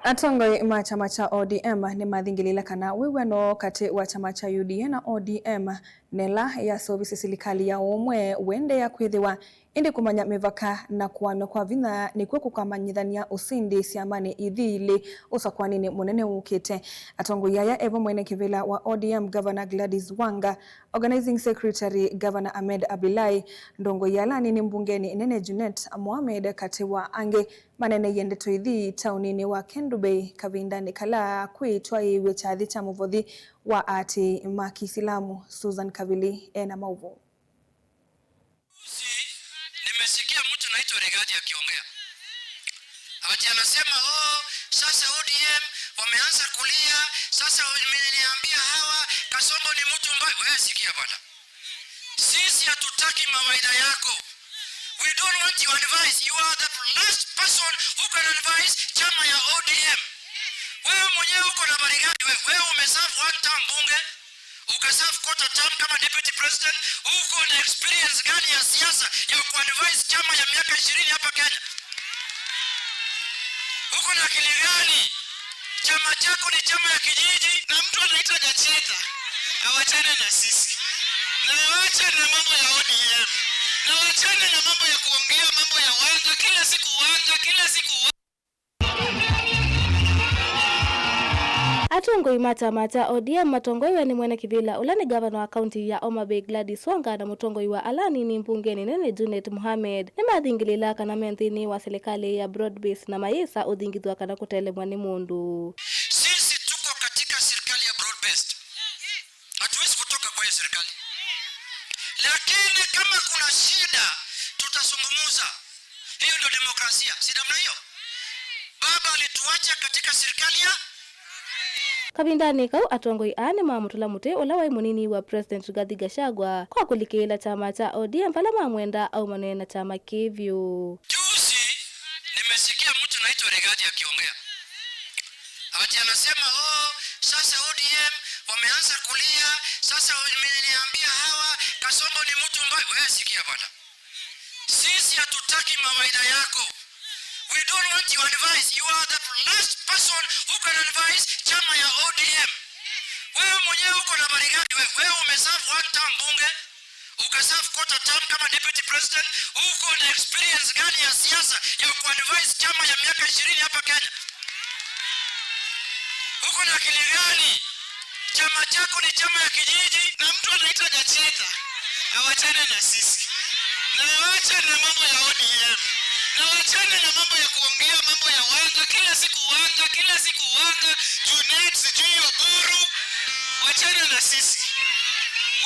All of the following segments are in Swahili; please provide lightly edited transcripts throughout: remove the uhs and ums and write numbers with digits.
Atongoi ma chama cha ODM ni mathingilila kana wiweno kati wa chama cha UDA na ODM nela ya service silikali ya umwe wende ya kwithiwa indi kumanya mivaka na kuano kwa vina ni kwe kukamanyithania usindi siamani ithili usakwanini munene ukite. Atongoi yaya evo mwene kivila wa ODM Governor Gladys Wanga, Organizing Secretary Governor Ahmed Abdullahi, ndongo yalani ni mbungeni nene Junet Mohamed kati wa ange manene yende toithi taunini wa Kendu Bay kavindani kala kuitwa iwe chathi cha muvodhi wa ati makisilamu Susan Kavili ena mauvo. Nimesikia mtu naitwa Regadi akiongea. Ati anasema sasa ODM wameanza kulia, sasa wameniambia hawa Kasongo ni mtu mbaya. Wewe sikia bwana. Sisi hatutaki mawaidha yako. We don't want your advice. You are the last person who can advise chama ya ODM. Wewe mwenyewe uko na barigani wewe umeserve one term bunge, ukaserve quarter term kama deputy president, uko na experience gani ya siasa ya kuadvise chama ya miaka 20 hapa Kenya? Uko na akili gani? Chama chako ni chama ya kijiji na mtu anaitwa Gacheta. Awachane na sisi. Na waache na mambo ya ODM. Na wachane na mambo ya kuongea mambo ya wanga kila siku Atongoi mata ODM matongoi ni mwene kivila ulani governor wa county ya Homa Bay Gladys Wanga na mutongoi wa alani ni mbungeni nene Junet Mohamed ni mathingilila kana menthini wa serikali ya broad-based na mayesa uthingithwa kana kutelemwa ni mundu. Sisi tuko katika serikali ya broad-based. Hatuwezi kutoka kwa serikali. Lakini kama kuna shida tutazungumza. Hiyo ndio demokrasia. Si namna hiyo? Baba alituacha katika serikali ya Kabindani kau atongoi ane mamutula mute ulawai munini wa President Rigathi Gachagua kwa kulikila chama cha ODM pala mamwenda au manena chama kivyo. Juzi nimesikia mtu naitwa Regadi akiongea. Ati anasema sasa ODM wameanza kulia, sasa wameniambia hawa Kasongo ni mtu mbaya. Wewe sikia bwana. Sisi hatutaki mawaidha yako. We don't want your advice. You are the last person who can advise chama ya ODM. Wewe mwenyewe uko na barigani wewe umeserve one term bunge, ukaserve quarter term kama deputy president, uko na experience gani ya siasa ya kuadvise chama ya miaka 20 hapa Kenya? Uko na akili gani? Chama chako ni chama ya kijiji na mtu anaitwa Gacheta. Awachane na sisi. Na waache na mambo ya ODM. Na wachane na mambo ya kuongea mambo ya wanga kila siku wanga Junet sijui Oburu. Wachane na sisi.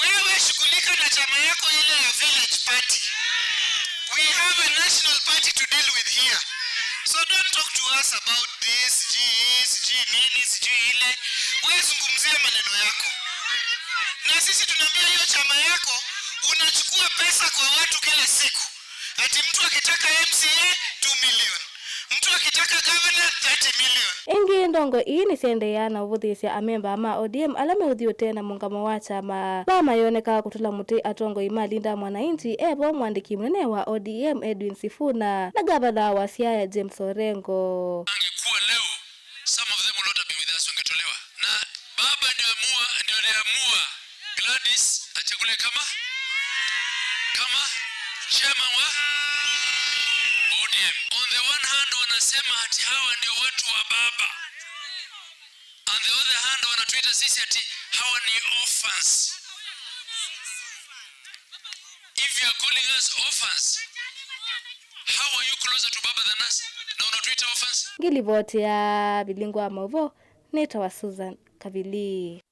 Wewe shughulika na chama yako ile ya village party. We have a national party to deal with here. So don't talk to us about this nini sijui ile. Wewe zungumzia maneno yako. Na sisi tunaambia hiyo chama yako unachukua pesa kwa watu kila siku. Ati mtu akitaka MCA 2 million. Mtu akitaka governor 30 million. Ingi ndongo hii ni sende yana uvuthisya amemba ama ODM alame uthio tena mungamo wa chama bama yoneka kutula muti atongo imalinda mwanainchi evo mwandiki mnene wa ODM Edwin Sifuna na gavana wa Siaya James Orengo. Angekuwa leo some of them will not have been with us wangetolewa. Na baba ndio aliamua Gladys achagule kama chairman wa ODM. On the one hand wanasema ati hawa ndio watu wa baba. On the other hand wanatuita sisi ati hawa ni orphans. If you are calling us orphans, how are you closer to baba than us? Na unatuita orphans? Ngili vote ya bilingwa mauvo neta wa Susan Kavili.